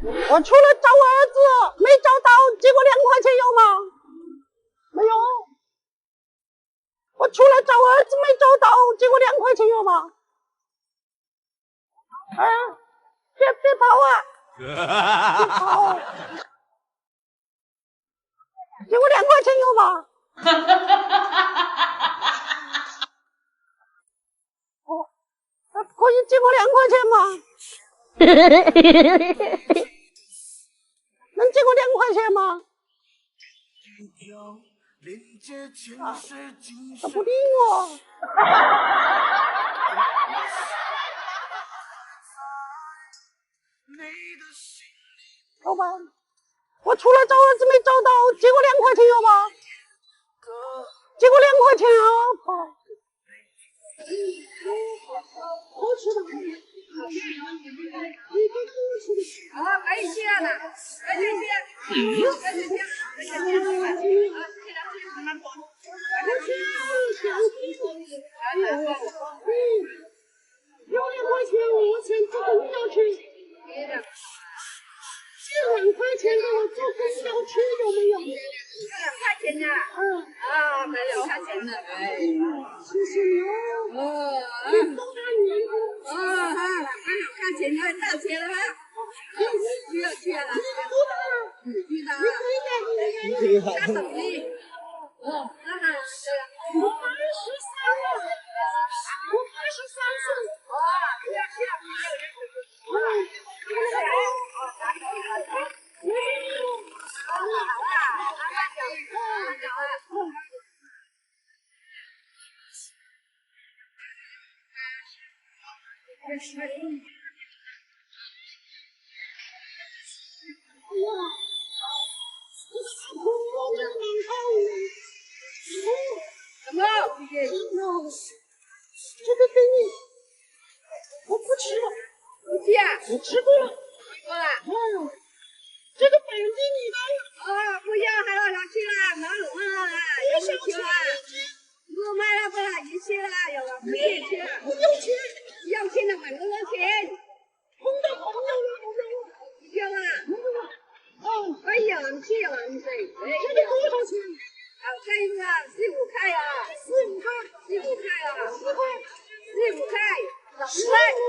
我除了找儿子没找到，结果2块钱有吗？没有。我除了找儿子没找到，结果2块钱有吗？别跑啊！别跑！结果2块钱有吗？可以借我2块钱吗？能借我2块钱吗？他不理我。老板，我除了找儿子没找到，借我2块钱有吗？借我2块钱啊！好。我知道。可以去了，可以去。有2块钱，我先坐公交去。借2块钱给我坐公交去有没有？ 2块钱呀？买2块钱的，谢谢你哦。你多大年纪？买2块钱的到钱了吗？去了。你多大了？你可以的。下手机。我83了。我83岁。这个给你，我不吃了。不吃啊？我吃过了。这个本给你的。不要，还要拿去了，拿了，你想吃吗？我买了不了一起了，要不去去。我有钱。要钱的很多钱。红的朋友了，有啊。哎呀，去了，你这个多少钱？这个15块呀。15块。15块呀。4块。15块。15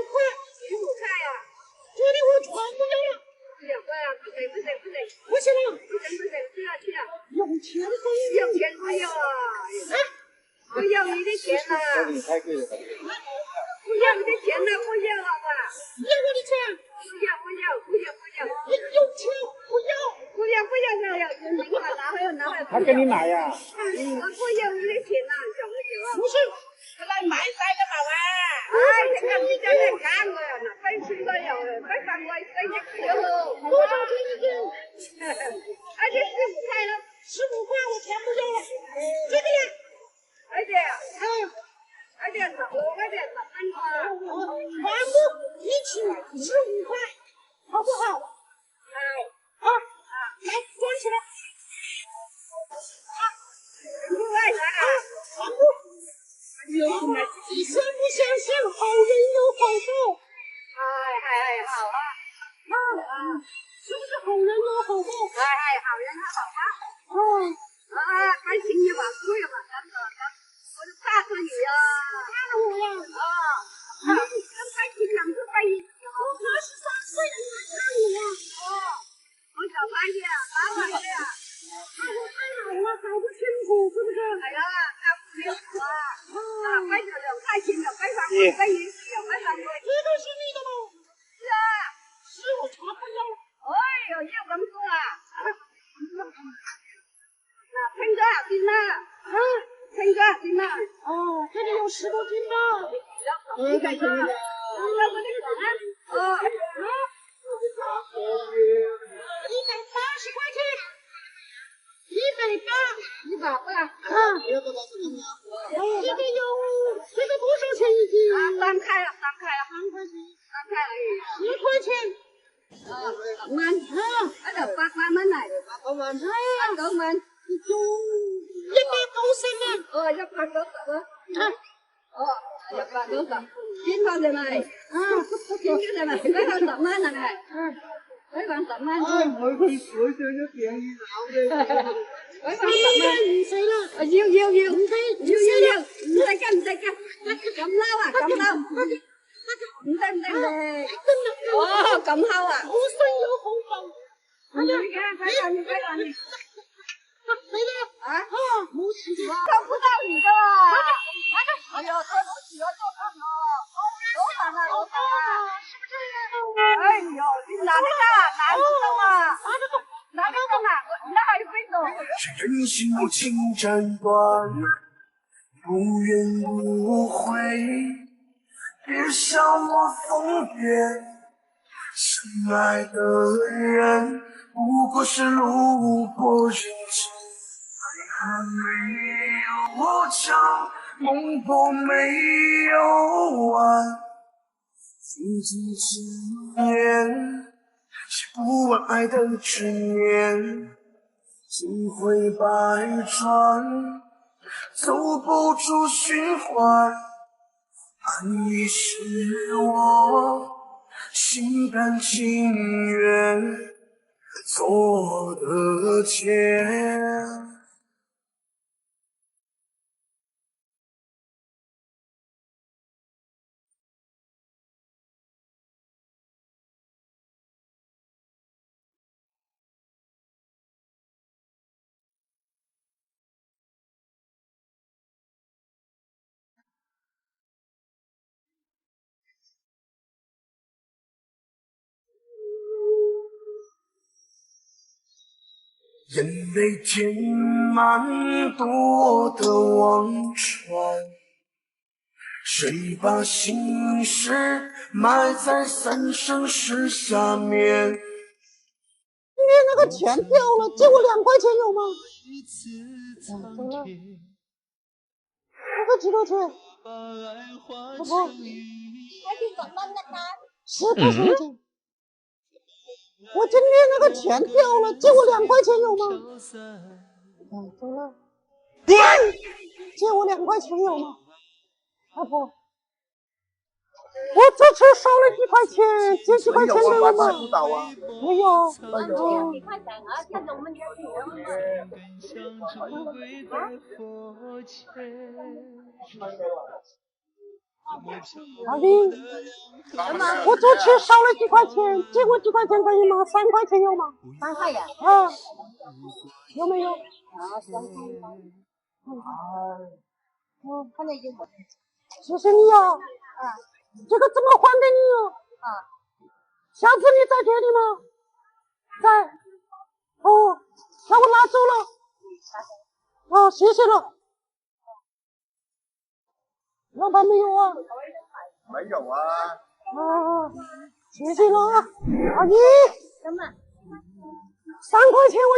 块。15块呀。这里我全部要了。不行，不行了。去了。有钱不要钱不要啊！不要你的钱呐！不要你的钱呐！不要了吧？要我的钱？不要！有钱不要！不要！拿回来！他给你买呀？不要你的钱呐，小朋友。不是，他来买3个嘛喂！这个比较难干了，那本身都有，本身我生意可好。多少钱一斤？而且15块了。15块我全部要了。这个呢？而且15块钱3个。全部一起15块，好不好？好。来，装起来。不爱啥？全部。你相不相信好人有好报？好啊。是不是好人有好报？好人有好报。开心一把，对吧？我就大着你呀。大着我呀？刚才听2次翻译。我83岁，你还大我呀？我小翻译8岁呀。我太老了，搞不清楚，是不是？哎呀，搞不清楚啊。翻译2块钱的翻译翻译这个是你的吗？是啊。是我全部要了。要这么多啊？陈哥，行了。这里有10多斤吧？你干什么？180块钱，180。这个多少钱一斤？3块了。3块钱。3块了。10块钱。那就8蚊嚟。8蚊。9蚊。193蚊。190蚊。190。邊個哋咪？邊個哋咪？嗰個10蚊係咪？ mấy bạn tận anh mỗi người sửa cho nó tiền gì nào đây. mấy bạn tận anh diêu diêu diêu diêu diêu tay canh cầm lao à cầm lao tên cầm hao à 무슨 요 홍빵. phải làm à 무슨 không có tao gì cơ à bây giờ tôi nói chuyện cho con nó là này ơi giờ đi làm đi ra làm không à làm không à nó hay biết rồi 是人心无情斩断，不怨不悔，别笑我疯癫。深爱的人不过是路过人间，爱恨没有长，梦破没有完，自己执念，写不完爱的执念。心会百转，走不出循环。爱已是我心甘情愿做的茧。眼泪填满多的忘川，谁把心事埋在三生石下面？今天那个钱掉了，借我2块钱有吗？走了。那个几多钱？婆婆。10块钱。我今天那个钱掉了，借我2块钱有吗？走了。借我2块钱有吗？阿婆，我这次少了几块钱，借几块钱给我吗？没有。几块钱啊？看着我们家阿姨，我这次少了几块钱，借我几块钱可以吗？3块钱有吗3块呀？啊，有没有？看那就我。谢谢你啊。这个怎么还给你啊？下次你在这里吗？在。哦，那我拿走了。谢谢了。老板没有啊？没有啊。谢谢了啊，阿姨。怎么3块钱我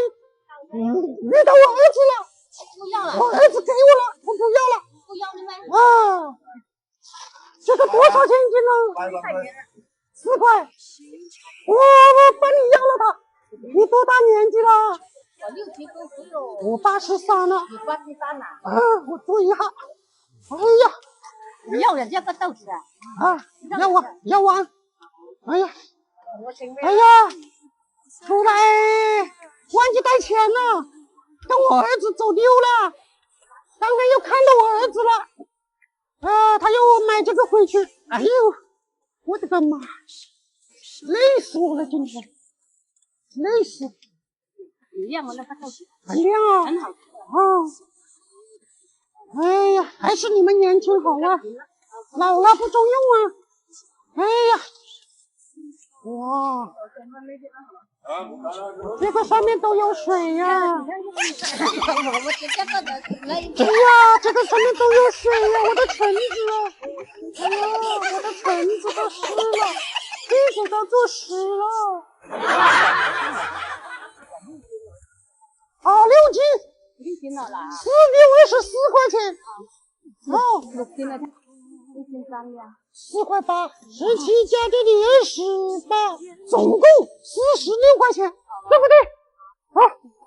遇到我儿子了。不要了？我儿子给我了，我不要了。不要了吗？这个多少钱一斤呢？4块。我帮你要了他。你多大年纪了？我60多岁了。我83了。你83了？我坐一下。哎呀，你要人家个豆子啊？要完。哎呀，出来忘记带钱了，跟我儿子走丢了。刚刚又看到我儿子了，他要我买这个回去。哎呦，我的个妈，累死我了，今天累死。很亮啊，那个豆子。很亮啊。很好。哎呀，还是你们年轻好啊，老了不中用啊。哎呀，哇，这个上面都有水呀。对呀，这个上面都有水呀，我的橙子。哎呀，我的橙子都湿了，这个都做湿了。6斤。6斤了啦。4斤24块钱。6斤了，6斤3两。4块8，17加这里28，总共46块钱，对不对？好，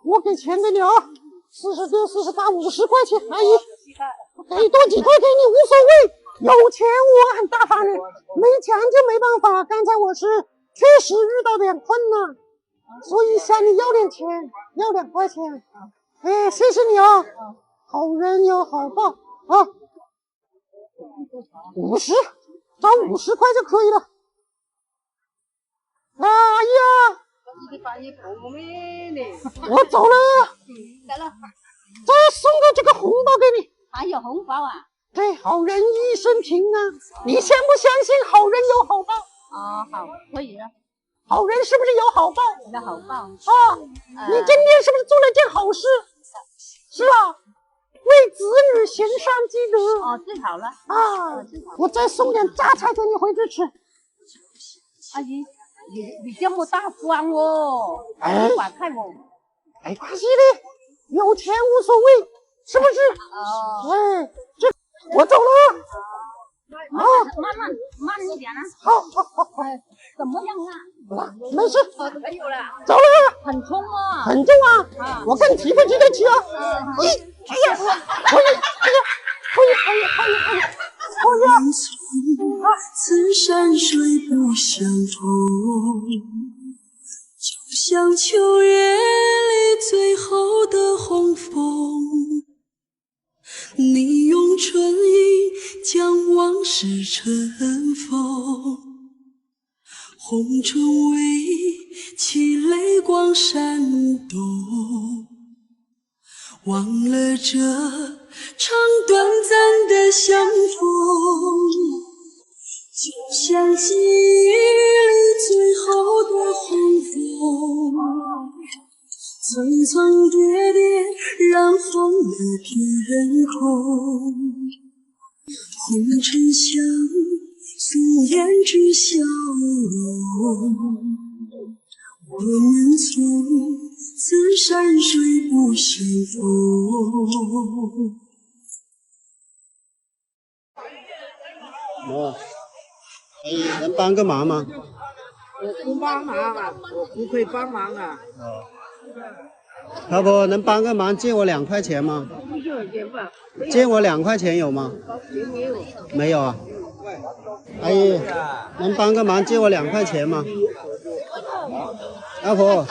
我给钱给你啊，46、48、50块钱，阿姨，给多几块给你无所谓，有钱我很大方的，没钱就没办法。刚才我是确实遇到点困难，所以向你要点钱，要2块钱。哎，谢谢你啊，好人有好报啊。50，找50块就可以了。阿姨啊，我走了，走了。再送个这个红包给你。还有红包啊？对，好人一生平安。你相不相信好人有好报？哦，好，可以了。好人是不是有好报？有好报啊！你今天是不是做了件好事？是啊，为子女行善积德。哦，最好了啊！我再送点榨菜给你回去吃。阿姨，你这么大方哦，哎，你管看我。没关系的，有钱无所谓，是不是？哦。哎，我走了。慢一点啊！好，怎么样啊？没事。没有了。走了。很重啊！很重啊！我看提不提得起啊？可以，此山水不相同，就像秋月里最后的红枫。你用春雨将往事尘封，红尘为泣泪光闪动，忘了这场短暂的相逢，就像记忆里最后的红枫，层层叠叠染红了天空，红尘像素胭脂笑容，我们从此山水不相逢。能帮个忙吗？我不帮忙啊，我不会帮忙啊。老婆，能帮个忙，借我2块钱吗？借我2块钱有吗？没有啊。阿姨，能帮个忙，借我2块钱吗？老婆，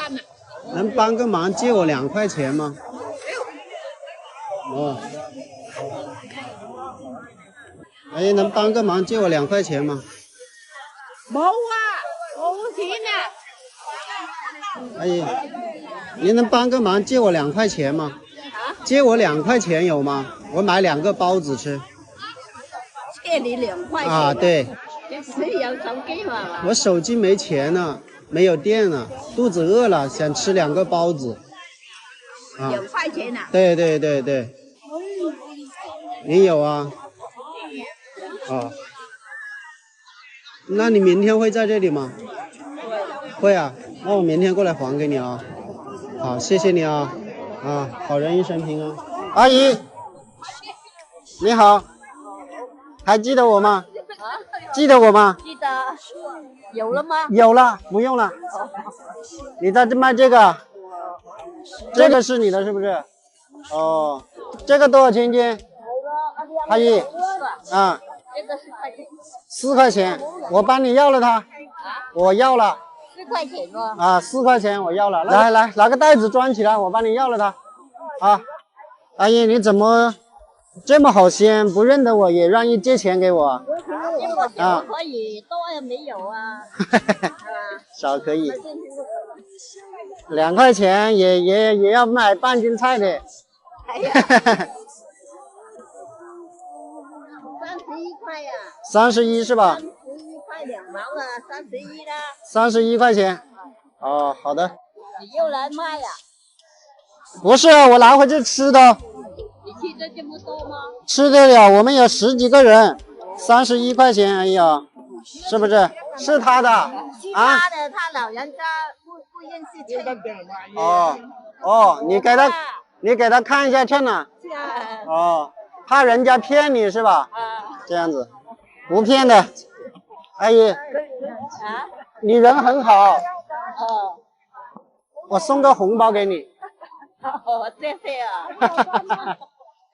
能帮个忙，借我2块钱吗？阿姨，能帮个忙，借我2块钱吗？冇啊，冇錢啊！阿姨，您能帮个忙，借我2块钱吗？借我2块钱有吗？我买2个包子吃。借你2塊錢啊，對。你有手機嘛？我手機沒錢了，沒有電了，肚子餓了，想吃2個包子。啊2塊錢啊？對對對對。你有啊？啊。那你明天會在這裡嗎？會啊，那我明天過來還給你啊。好，謝謝你啊。啊，好人一生平安。阿姨，你好，還記得我嗎？記得我嗎？記得。有了嗎？有了，不用了。你在这賣這個？這個是你的，是不是？哦，這個多少錢斤？阿姨，啊。這個4塊錢。4塊錢，我幫你要了它。我要了。4塊錢哦。啊，4塊錢我要了。來，拿個袋子裝起來，我幫你要了它。啊，阿姨，你怎麼這麼好心，不認得我也願意借錢給我？啊，可以，多也沒有啊。少可以。2塊錢也要買半斤菜的。哎呀。31塊呀。31是吧？ 31塊2毛了，31啦。31塊錢。哦，好的。你又來賣呀？不是，我拿回去吃的。你吃的這麼多嗎？吃得了，我們有10幾個人，31塊錢，哎呀，是不是？是他的啊？是他的，他老人家不認識稱。哦，你給他看一下稱了。哦，怕人家騙你是吧？這樣子，不騙的。阿姨，你人很好。我送個紅包給你。謝謝啊。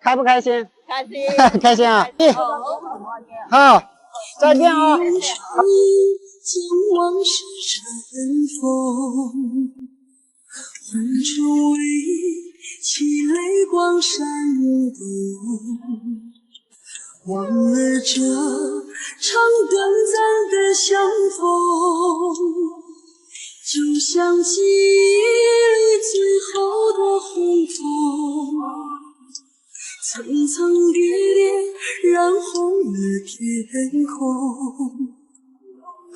開不開心？開心。開心啊！好，再見啊！将往事尘封。红尘为凄泪光闪入冬，忘了这场短暂的相逢，就像记忆里最后的红枫，层层叠叠染红了天空。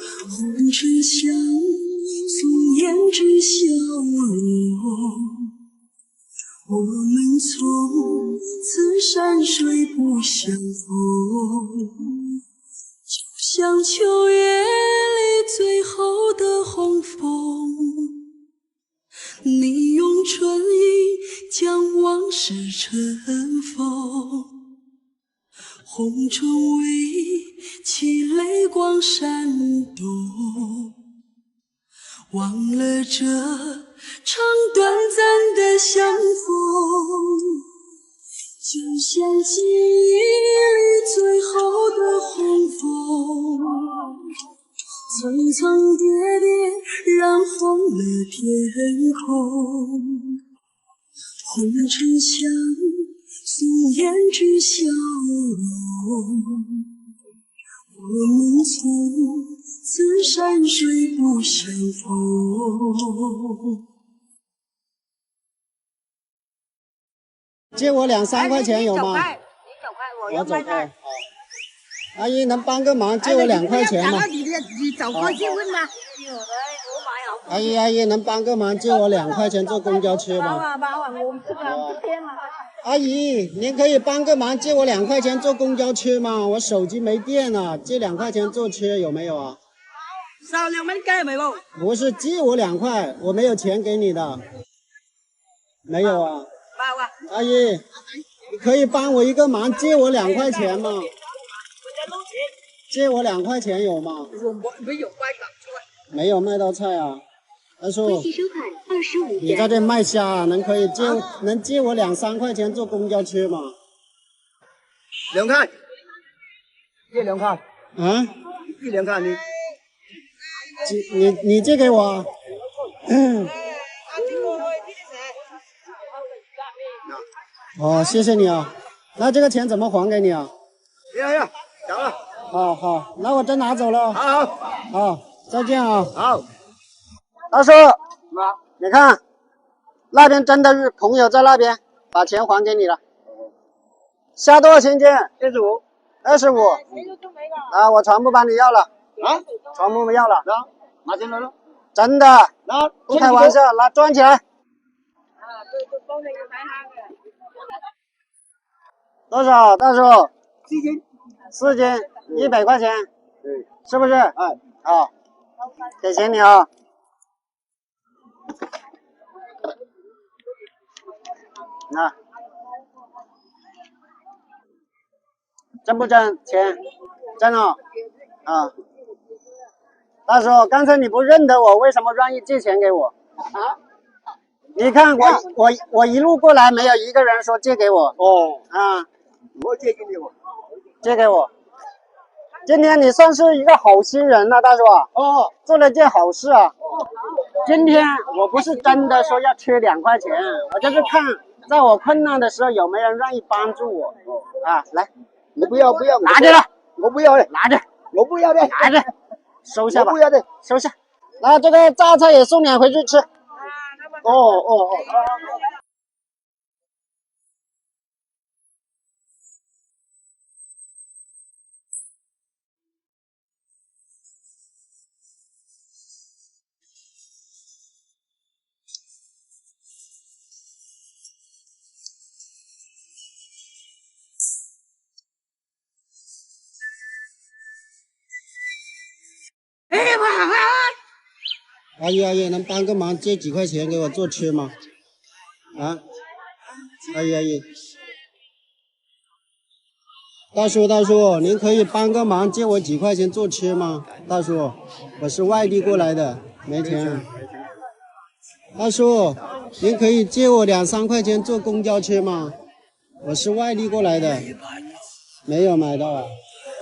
红尘相送胭脂笑容，我们从此山水不相逢，就像秋叶里最后的红枫。你用春意将往事尘封，红尘为凄泪光闪动，忘了这场短暂的相逢，就像记忆里最后的红枫，层层叠叠染红了天空。红尘相送胭脂笑容，我们从此山水不相逢。借我2、3块钱有吗？我走开。阿姨能帮个忙，借我2块钱吗？你走过去问吗？阿姨能帮个忙，借我2块钱坐公交车吗？我这个天嘛。阿姨，您可以帮个忙，借我2块钱坐公交车吗？我手机没电了，借2块钱坐车有没有啊？少2蚊雞咪冇？不是，借我2块，我没有钱给你的。没有啊？冇啊。阿姨，你可以帮我一个忙，借我2块钱吗？借我2块钱有吗？没有卖到菜。没有卖到菜啊。大叔，收款25元。你在这卖虾啊？能借我2、3块钱坐公交车吗？2块，借2块。啊？借2块你借给我啊？哦，谢谢你啊。那这个钱怎么还给你啊？呀，走了。好，那我真拿走了。好，再见啊。好。大叔，你看，那边真的是朋友在那边，把钱还给你了。虾多少钱斤？25。25。啊，我全部帮你要了。啊？全部要了。拿钱来了。真的。不开玩笑，拿赚起来。多少，大叔？4斤。4斤，100块钱。是不是？好，给钱你啊。那真不真？钱真哦。啊，大叔，刚才你不认得我，为什么愿意借钱给我？啊？你看我一路过来，没有一个人说借给我。哦。啊，我借给你我。借给我。今天你算是一个好心人了，大叔啊。哦。做了件好事啊。今天我不是真的说要缺2块钱，我就是看在我困难的时候有没有人愿意帮助我。啊，来，你不要，拿着了，我不要的，拿着，我不要的，拿着，收下吧，我不要的，收下。那这个榨菜也送点回去吃。哦。阿姨，能帮个忙，借几块钱给我坐车吗？啊，阿姨，大叔，您可以帮个忙，借我几块钱坐车吗？大叔，我是外地过来的，没钱。大叔，您可以借我2、3块钱坐公交车吗？我是外地过来的，没有买到啊。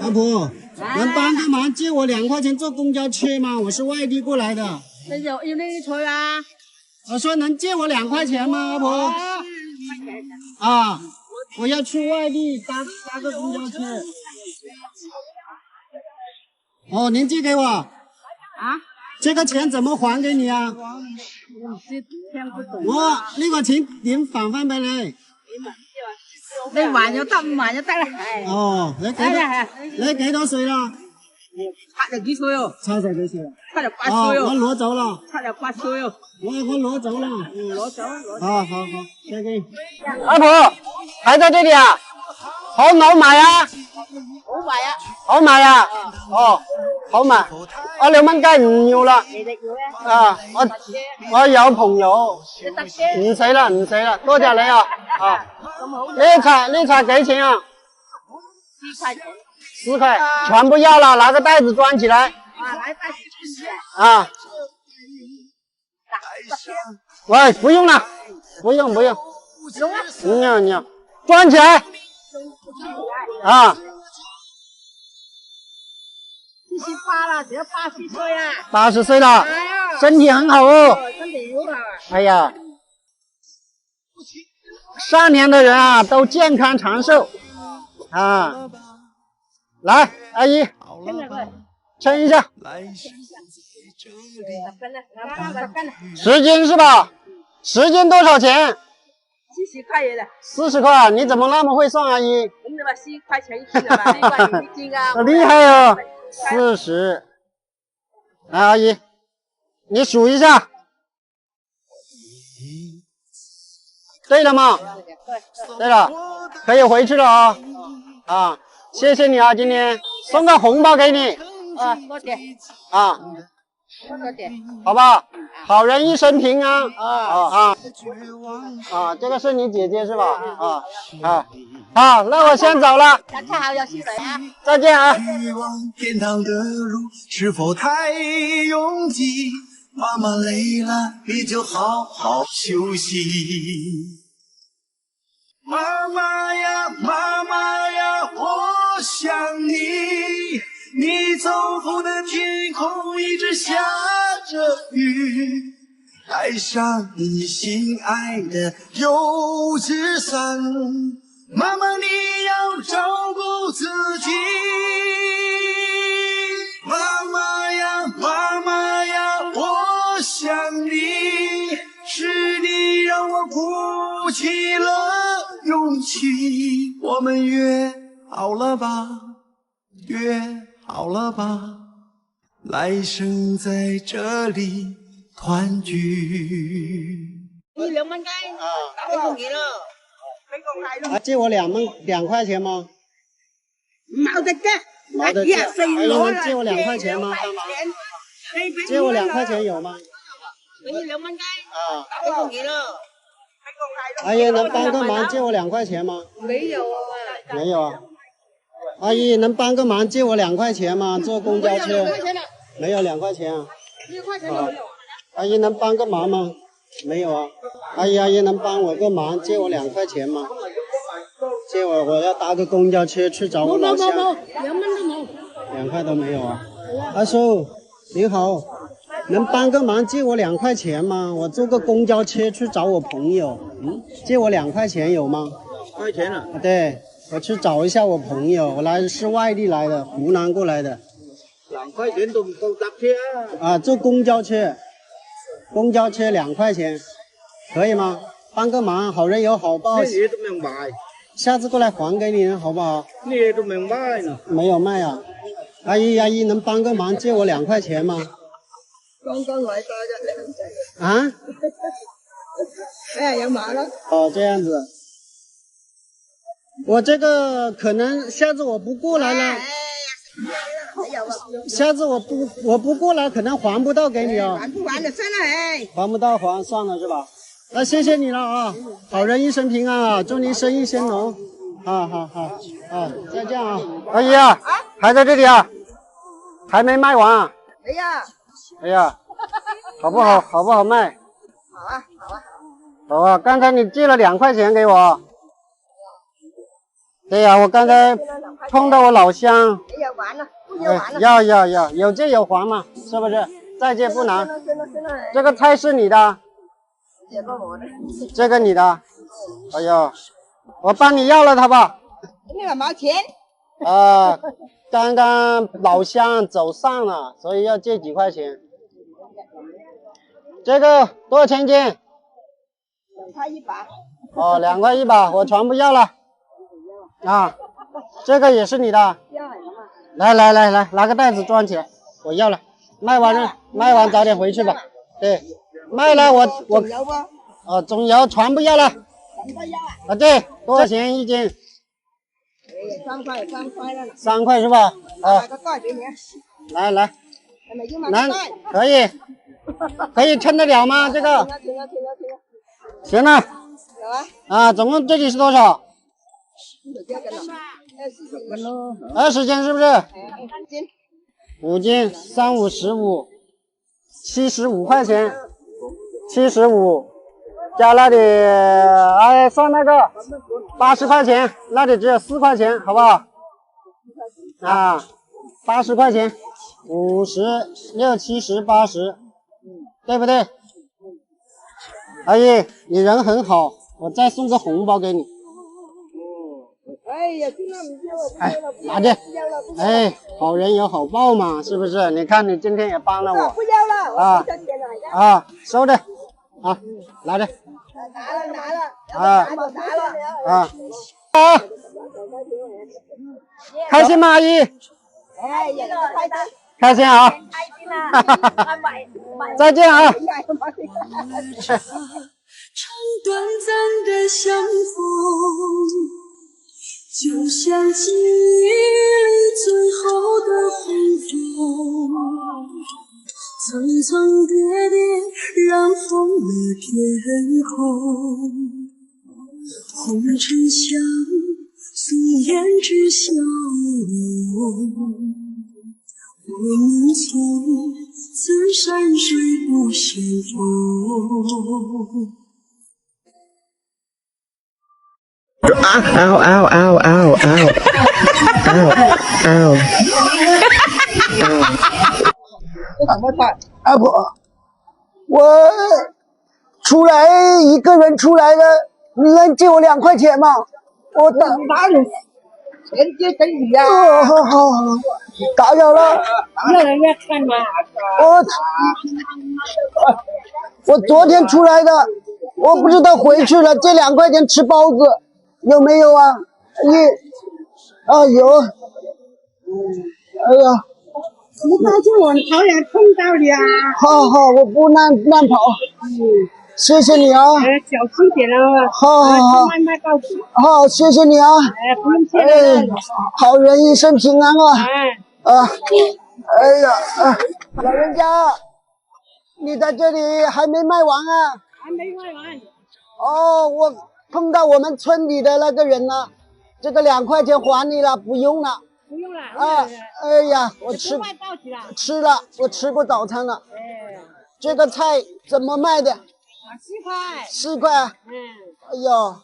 阿婆，能帮个忙借我2块钱坐公交车吗？我是外地过来的。有那个车啊？我说能借我2块钱吗，阿婆？啊，我要去外地搭个公交车。哦，您借给我。啊？这个钱怎么还给你啊？我呢個錢點還翻俾你？你還就得，唔還就得啦。哦，你幾多歲啦70幾歲哦？70幾歲。78歲哦。我攞走啦。78歲哦。我攞走啦。攞走。好，謝謝。阿婆，還在這裡啊？好唔好買啊？好買啊！好買啊！哦，好買。我2蚊雞唔要啦。你哋要咧？啊，我有朋友。唔使啦，多謝你啊！啊，呢茶幾錢啊？10塊錢。10塊，全部要了，拿個袋子裝起來。拿袋子。啊。喂，不用了，不用。不用啊，裝起來。啊。78了，只要80歲啊！80歲了，身體很好哦。身體很好。哎呀，上年的人啊，都健康长寿啊！来，阿姨，称一下，10斤是吧？10斤多少钱？40塊錢的。40塊，你怎麼那麼會算，阿姨？真的吧，10塊錢1斤的吧，10塊1斤啊。厲害哦，40。来，阿姨，你数一下，对了吗？对了，可以回去了啊！啊，谢谢你啊，今天送个红包给你。多謝。啊，多謝。好吧，好人一生平安。这个是你姐姐是吧？好，那我先走了。下次好，有機會啊！再見啊！去往天堂的路是否太擁擠？媽媽累了，你就好好休息。媽媽呀，媽媽呀，我想你。你走後的天空一直下着雨，帶上你心愛的油紙傘。媽媽，你要照顧自己。媽媽呀，媽媽呀，我想你，是你讓我鼓起了勇氣。我們約好了吧，約好了吧，來生在這裡團聚。你2蚊雞，打個幾咯？借我2塊錢嗎？冇得嘅，冇得借。能借我2塊錢嗎？借我2塊錢有嗎？給你2蚊雞，打個幾咯？阿姨，能幫個忙借我2塊錢嗎？沒有啊。沒有啊。阿姨，能幫個忙借我2塊錢嗎？坐公交車。沒有2塊錢啊。1塊錢都沒有。阿姨，能幫個忙嗎？沒有啊。阿姨，能幫我個忙借我2塊錢嗎？借我要搭個公交車去找我老鄉。冇，2蚊都冇。2塊都沒有啊。阿叔，你好，能幫個忙借我2塊錢嗎？我坐個公交車去找我朋友。借我2塊錢有嗎？2塊錢啊？對，我去找一下我朋友，我是外地來的，湖南過來的。2塊錢都唔夠搭車啊！坐公交車2塊錢，可以嗎？幫個忙，好人有好報。這嘢都沒有賣，下次過來還給你，好不好？這嘢都沒有賣呢。沒有賣啊！阿姨，能幫個忙借我2塊錢嗎？剛剛來多1兩隻。啊？哎呀，有碼了。哦，這樣子。我這個可能下次我不過來了。下次我不過來，可能還不到給你哦。還不還就算了哎。還不到還算了是吧？那謝謝你了啊，好人一生平安啊，祝你生意興隆。好，再見啊。阿姨啊，還在這裡啊，還沒賣完啊。哎呀，好不好賣？好啊，剛才你借了2塊錢給我。對呀，我剛才碰到我老乡。哎呀，完了，不要完了。要，有借有还嘛，是不是？再借不难。行了。这个菜是你的，这个我的。这个你的。哎呦，我帮你要了它吧。那个毛钱。刚刚老乡走散了，所以要借几块钱。这个多少钱一斤？2块1把。哦，2块1把，我全部要了。啊，这个也是你的。来，拿个袋子装起来，我要了。卖完早点回去吧。对，卖了我总油全部要了。对，多少钱一斤？3块了。3块是吧？拿个盖给你。来，能可以称得了吗？这个行了。总共这里是多少？20斤是不是？5斤，3、5、15， 75块钱，75，加那里，算那个80块钱，那里只有4块钱，好不好？80块钱，50、60、70、80，对不对？阿姨，你人很好，我再送个红包给你。哎呀，真的不要了，拿着。好人有好报嘛，是不是？你看你今天也帮了我。不要了，我收着。拿着。拿了。开心吗，阿姨？哎呀，开心啊！再见啊！短暂的相逢，就像记忆里最后的红枫，层层叠叠，染红了天空。红尘香，素胭脂笑容，我们从此山水不相逢。我出来一个人出来的，你能借我2块钱吗？我打哪里？钱借给你呀。好，打扰了。那人家看吗？我昨天出来的，我不知道回去了，借2块钱吃包子，有没有啊？有。哎呀，你抱住我，跑也碰到你啊！好，我不乱跑。谢谢你啊！小心点啊！好，慢慢告诉。好，谢谢你啊！不用谢了。好人一生平安啊！老人家，你在这里还没卖完啊？还没卖完。我碰到我们村里的那个人了，这个2块钱还你了，不用了。不用了。哎呀，我吃了，我吃过早餐了。这个菜怎么卖的？4块。哎呦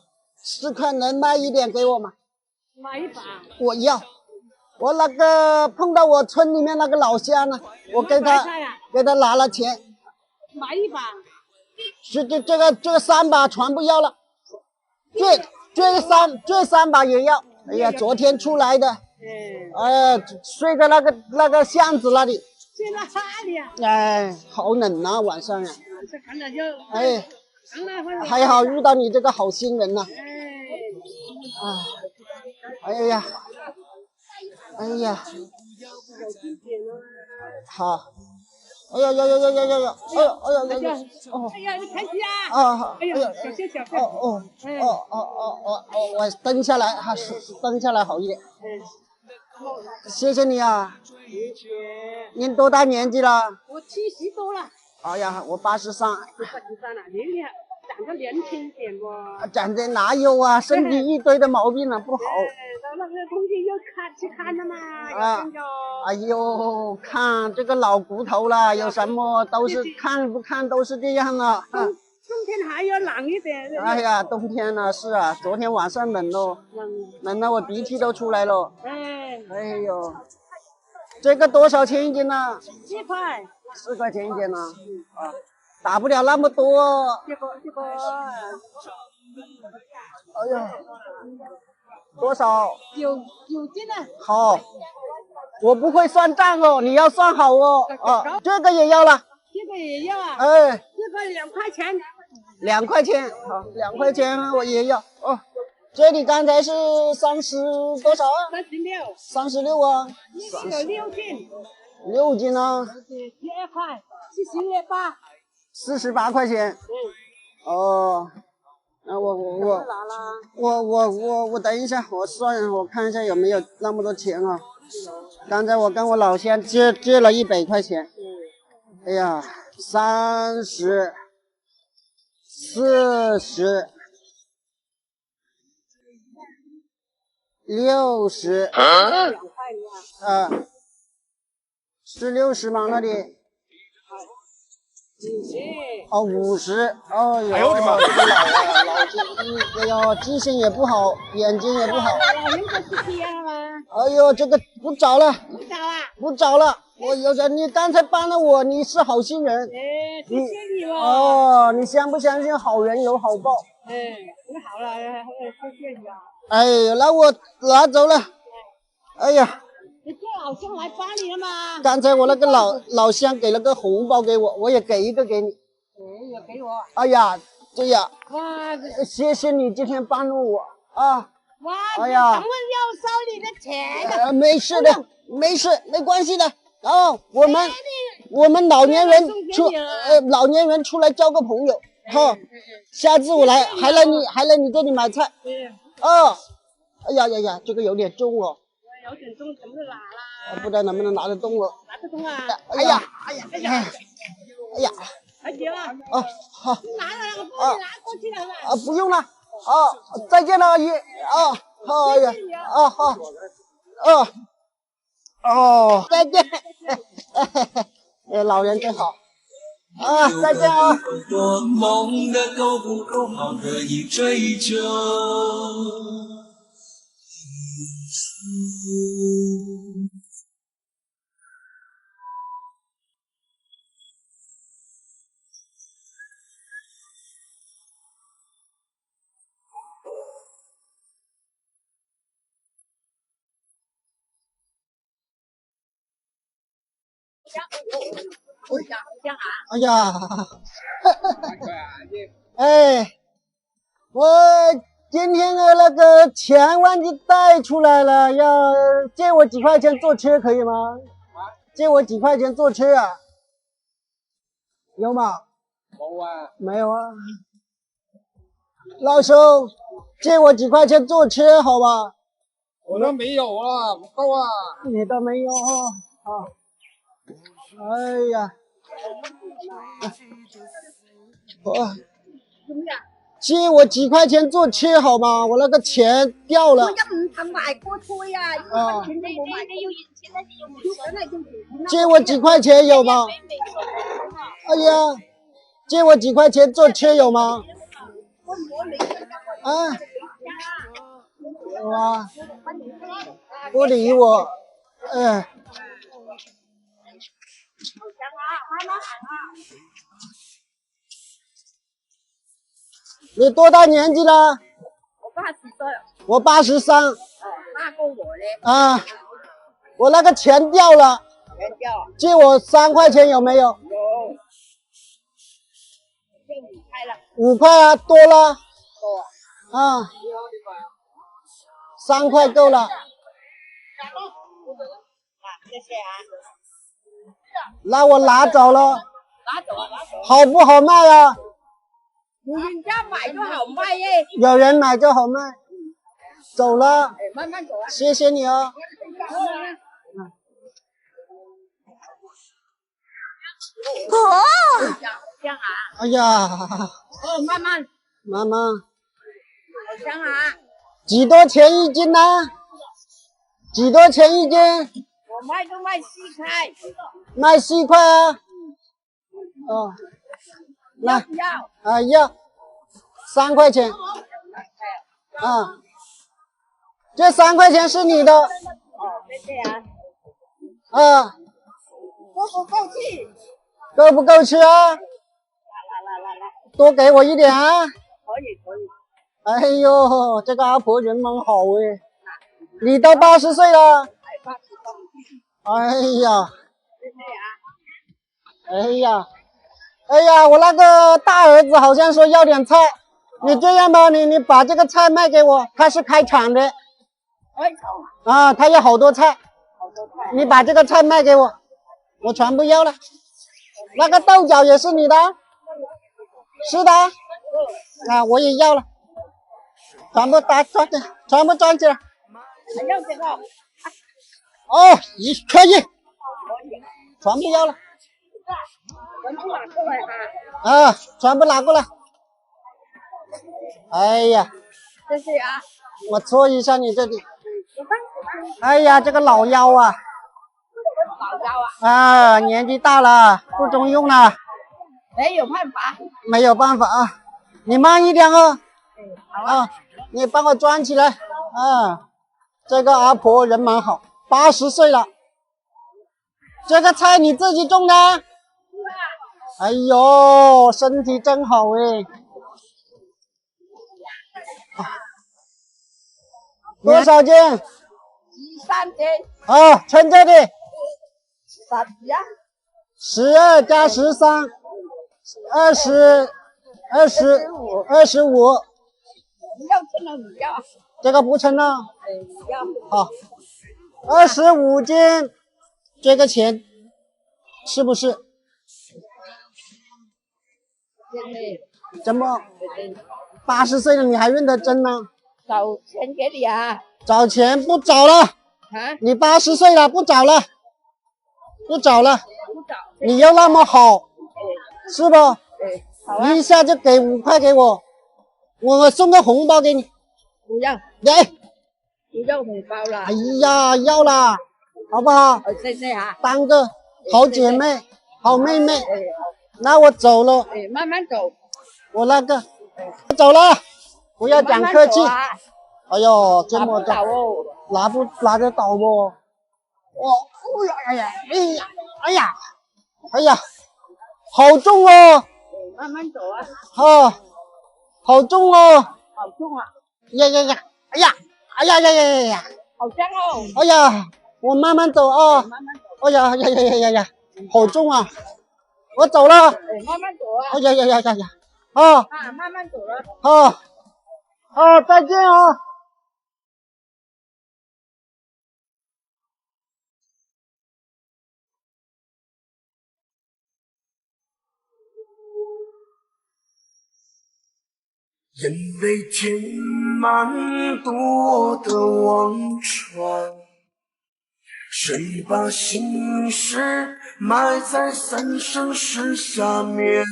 ，4块能卖一点给我吗？买一把。我要。我那个碰到我村里面那个老乡呢，我给他拿了钱。买一把。这个3把全部要了。这3把也要。哎呀，昨天出来的。睡在那个巷子那里。睡哪里啊？好冷啊，晚上啊。这看着就。还好遇到你这个好心人呐。哎呀。好。哎呀，你开心啊！小心。我蹬下来，蹬下来好一点。谢谢你啊！您多大年纪了？我70多了。哎呀，我83。83了，你长得年轻一点不？长得哪有啊？身体一堆的毛病了，不好。那个东西又去看了嘛？哎呦，看这个老骨头了，有什么都是看不看都是这样了。中冬天还要冷一点。哎呀，冬天了，是啊，昨天晚上冷咯，冷到我鼻涕都出来了。哎呦，这个多少钱一斤呢？4块。4块钱一斤呢？啊，打不了那么多。这个。哎呀，多少？9斤啊。好，我不会算账哦，你要算好哦。啊，这个也要了。这个也要啊？哎，这个2块钱。2块钱，好，2块钱我也要。哦，这里刚才是30多少啊？36啊。这个6斤。6斤啊。12块，48。48块钱。哦，那我等一下，我算，我看一下有没有那么多钱啊。刚才我跟我老乡借了100块钱。哎呀，30、40、60。是60吗？那里？哦，50。哦哟，哎呦我的妈！这个老记，哎呦，记性也不好，眼睛也不好。老人家是这样吗？哎呦，这个不找了。不找了。我有点，你刚才帮了我，你是好心人。谢谢你了。哦，你相不相信好人有好报？你好了，谢谢你啊。哎，那我拿走了。哎呀。你叫老乡来帮你了吗？刚才我那个老乡给了个红包给我，我也给一个给你。也给我。哎呀，对呀。哇，谢谢你今天帮助我啊。哇，哎呀，怎么要收你的钱的？没事的，没事，没关系的。然后我们老年人出来交个朋友。好，下次我来还来你这里买菜。哦，哎呀，这个有点重哦。有点重，怎么拿啦？不知道能不能拿得动了。拿得动啊！哎呀！还行啊！哦，好。你拿了，我帮你拿过去了是吧？啊，不用了。哦，再见了，阿姨。哦，好，哎呀，哦，好。哦，再见。老人真好。啊，再见啊。多梦的够不够好可以追求。哎呀，哎，我今天的那个钱忘记带出来了，要借我几块钱坐车可以吗？借我几块钱坐车啊？有吗？没有啊。老兄，借我几块钱坐车好吧？我都没有啊，不够啊。你都没有啊？好。哎呀，借我几块钱坐车好吗？我那个钱掉了。借我几块钱有吗？哎呀，借我几块钱坐车有吗？啊，哇，不理我，你多大年纪了？我83岁。啊，我那个钱掉了。借我3块钱有没有？5块啊，多了。啊，3块够了。谢谢啊。那我拿走了。好不好卖啊？人家买就好卖耶。有人买就好卖。走了。慢慢走啊。谢谢你哦。这样啊。哎呀。慢慢。好香啊。几多钱一斤呢？几多钱一斤？我卖就卖4块。卖4块啊。哦，来不要？啊，要3块钱。啊，这3块钱是你的。哦，谢谢啊。啊，够不够气？够不够吃啊？来，多给我一点啊！可以。哎呦，这个阿婆人蛮好哎。你都80岁了。哎呀，谢谢啊。哎呀，我那个大儿子好像说要点菜，你这样吧，你把这个菜卖给我，他是开厂的。啊，他有好多菜，你把这个菜卖给我，我全部要了。那个豆角也是你的？是的。啊，我也要了，全部全部装起来。还要这个？哦，可以，全部要了。全部拿过来哈。啊，全部拿过来。哎呀，谢谢啊。我搓一下你这里。哎呀，这个老腰啊。老腰啊。啊，年纪大了，不中用了。没有办法。没有办法啊，你慢一点哦。好啊。啊，你帮我装起来。啊，这个阿婆人蛮好，80岁了。这个菜你自己种的？哎呦，身体真好哎。多少斤13斤。啊，称这里。啥子呀12加13，25。你要称了你要。这个不称了。你要。好，25斤，这个钱是不是？怎么80岁了你还认得真呢？找钱给你啊。找钱不找了。啊？你80岁了，不找了。不找。你又那么好，是不？好啊。你一下就给5块给我，我送个红包给你。不要。不要红包了。哎呀，要啦，好不好？谢谢啊。当个好姐妹，好妹妹。那我走了。慢慢走。我那个走了，不要讲客气。啊。哎呦，这么大，拿得倒不？哎呀，好重哦。慢慢走啊。啊，好重哦。好重啊。哎呀，好香哦。哎呀，我慢慢走啊。慢慢走。哎呀，好重啊！我走了。慢慢走啊。哎呀，啊，慢慢走了。再见啊。眼泪填满独我的忘川，谁把心事埋在3生石下面？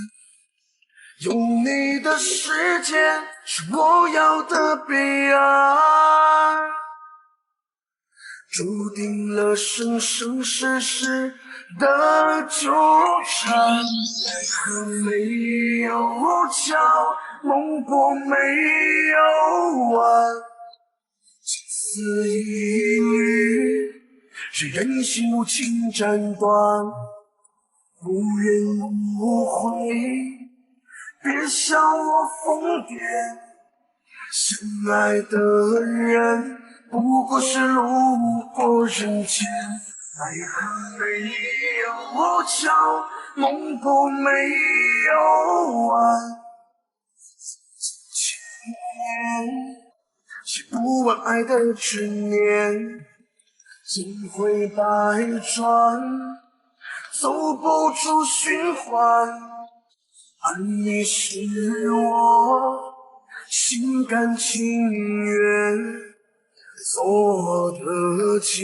有你的世界是我要的彼岸，注定了生生世世的纠缠。爱河没有桥，梦波没有完，仅此一语，谁人心无情斩断？无怨无悔，别笑我疯癫，相爱的人不过是路过人间。爱河没有桥，梦波没有完，写不完爱的执念，轮回百转，走不出循环。爱你是我心甘情愿做的茧。